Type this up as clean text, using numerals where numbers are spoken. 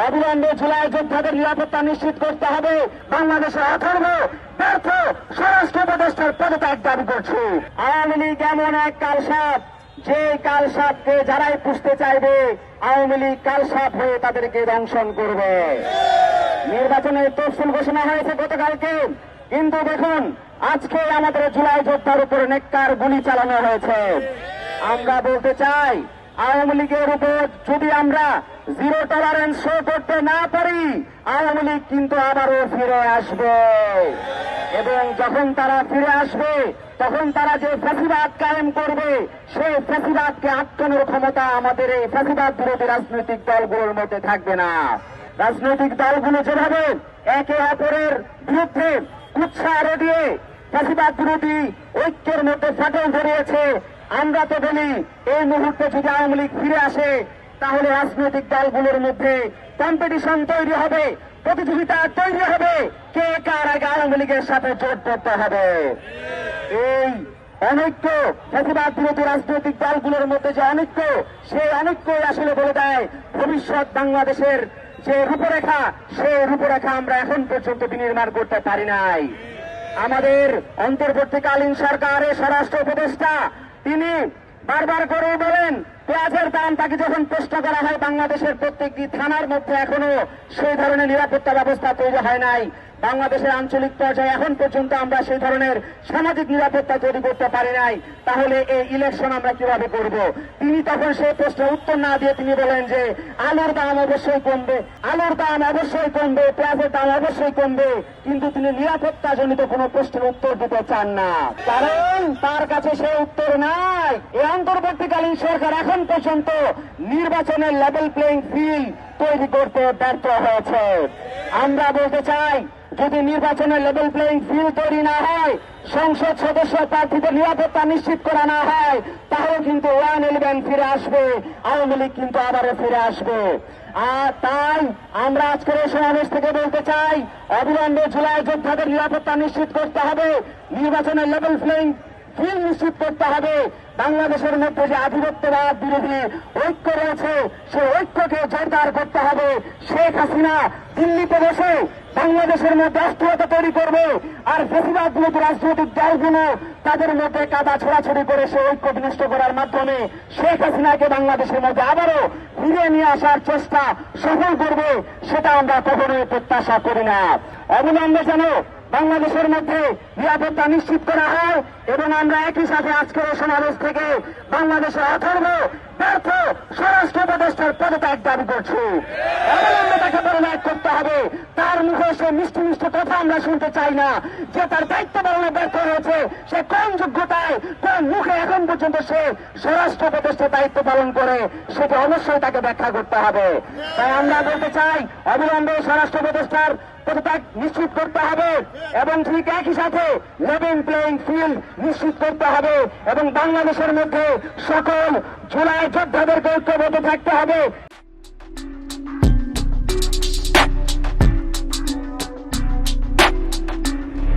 অবিলম্বে জুলাই যোদ্ধাদের নিরাপত্তা নিশ্চিত করতে হবে। বাংলাদেশের অথর্ব ব্যর্থ স্বরাষ্ট্র উপদেষ্টার পদত্যাগ দাবি করছি। আওয়ামী লীগ এমন এক কালসাপ, যে কালসাপকে যারাই পুষতে চাইবে আওয়ামী লীগ কালসাপ হয়ে তাদেরকে দংশন করবে। নির্বাচনের তফসিল ঘোষণা হয়েছে গতকালকে, কিন্তু দেখুন আজকে আমাদের জুলাই যোদ্ধার উপর নেককার গুলি চালানো হয়েছে। আমরা বলতে চাই, আওয়ামী লীগের উপর যদি আমরা জিরো টলারেন্স শো করতে না পারি, আওয়ামী লীগ কিন্তু আবারও ফিরে আসবে। এবং যখন তারা ফিরে আসবে, তখন তারা যে ফ্যাসিবাদ কায়েম করবে, সেই ফ্যাসিবাদকে আটকানোর ক্ষমতা আমাদের এই ফ্যাসিবাদ বিরোধী রাজনৈতিক দলগুলোর মধ্যে থাকবে না। রাজনৈতিক দলগুলো যেভাবে একে অপরের বিরুদ্ধে কুৎসা রটিয়ে ফ্যাসিবাদ বিরোধী ঐক্যের মধ্যে ফাটল ধরিয়েছে, আমরা তো বলি এই মুহূর্তে যদি আওয়ামী লীগ ফিরে আসে, তাহলে রাজনৈতিক দলগুলোর মধ্যে কম্পিটিশন তৈরি হবে, প্রতিযোগিতা তৈরি হবে, কে কার আগে আওয়ামী লীগের সাথে জোট করতে হবে। এই অনৈক্য, ফ্যাসিবাদ বিরোধী রাজনৈতিক দলগুলোর মধ্যে যে অনৈক্য, সেই অনৈক্যই আসলে বলে দেয় ভবিষ্যৎ বাংলাদেশের যে রূপরেখা, সেই রূপরেখা আমরা এখন পর্যন্ত বিনির্মাণ করতে পারি নাই। আমাদের অন্তর্বর্তীকালীন সরকারের স্বরাষ্ট্র উপদেষ্টা তিনি বারবার করে বলেন, পেঁয়াজের দাম তাকে যখন প্রশ্ন করা হয়, বাংলাদেশের প্রত্যেকটি থানার মধ্যে এখনো সেই ধরনের নিরাপত্তা ব্যবস্থা তৈরি হয় নাই। বাংলাদেশের আঞ্চলিক পর্যায়ে এখন পর্যন্ত আমরা সেই ধরনের সামাজিক নিরাপত্তা তৈরি করতে পারি নাই, তাহলে এই ইলেকশন আমরা কিভাবে করব? তিনি তখন সেই প্রশ্নের উত্তর না দিয়ে তিনি বলেন যে আলুর দাম অবশ্যই কমবে, আলুর দাম অবশ্যই কমবে, পেঁয়াজের দাম অবশ্যই কমবে, কিন্তু তিনি নিরাপত্তা জনিত কোনো প্রশ্নের উত্তর দিতে চান না, কারণ তার কাছে সেই উত্তর নাই। এই অন্তর্বর্তীকালীন সরকার এখন পর্যন্ত নির্বাচনের লেভেল প্লেইং ফিল্ড তৈরি করতে ব্যর্থ হয়েছে। আমরা বলতে চাই, যদি নির্বাচনের লেভেল প্লেইং ফিল্ড তৈরি না হয়, সংসদ সদস্য প্রার্থীদের নিরাপত্তা নিশ্চিত করা না হয়, তাহলে কিন্তু 111 ফিরে আসবে, আওয়ামী লীগ কিন্তু আবারও ফিরে আসবে। আর তাই আমরা আজকের এই সমাবেশ থেকে বলতে চাই, অবিলম্বে জুলাই যোদ্ধাদের নিরাপত্তা নিশ্চিত করতে হবে, নির্বাচনের লেভেল প্লেইং ফিল্ড নিশ্চিত করতে হবে। বাংলাদেশের মধ্যে যে আধিপত্যবাদ বিরোধী ঐক্য রয়েছে, সেই ঐক্যকে জোরদার করতে হবে। শেখ হাসিনা দিল্লিতে বসে বাংলাদেশের মধ্যে অস্থিরতা তৈরি করবে, আর ফ্যাসিবাদ বিরোধী রাজনৈতিক দলগুলো তাদের মধ্যে কাদা ছোড়াছড়ি করে সে ঐক্য বিনষ্ট করার মাধ্যমে শেখ হাসিনাকে বাংলাদেশের মধ্যে আবারও ফিরিয়ে নিয়ে আসার চেষ্টা সফল করবে, সেটা আমরা কখনোই প্রত্যাশা করি না। অবিলম্বে যেন বাংলাদেশের মধ্যে নিরাপত্তা নিশ্চিত করা হয়, এবং আমরা একই সাথে আজকের সমাবেশ থেকে বাংলাদেশের অথর্ব ব্যর্থ স্বরাষ্ট্র উপদেষ্টার পদত্যাগ দাবি করছি। অবিলম্বে তাকে পদত্যাগ করতে হবে। তার মুখে সে মিষ্টি মিষ্টি কথা আমরা শুনতে চাই না, যে তার দায়িত্ব পালনে ব্যর্থ হয়েছে, সে কোন যোগ্যতায়, কোন মুখে এখন পর্যন্ত সে স্বরাষ্ট্র উপদেষ্টার দায়িত্ব পালন করে, সেটা অবশ্যই তাকে ব্যাখ্যা করতে হবে। তাই আমরা বলতে চাই, অবিলম্বে স্বরাষ্ট্র উপদেষ্টার পদত্যাগ নিশ্চিত করতে হবে, এবং ঠিক একই সাথে লেভেল প্লেইং ফিল্ড নিশ্চিত করতে হবে, এবং বাংলাদেশের মধ্যে সকল জুলাই যোদ্ধাদেরকে ঐক্যবদ্ধ থাকতে হবে।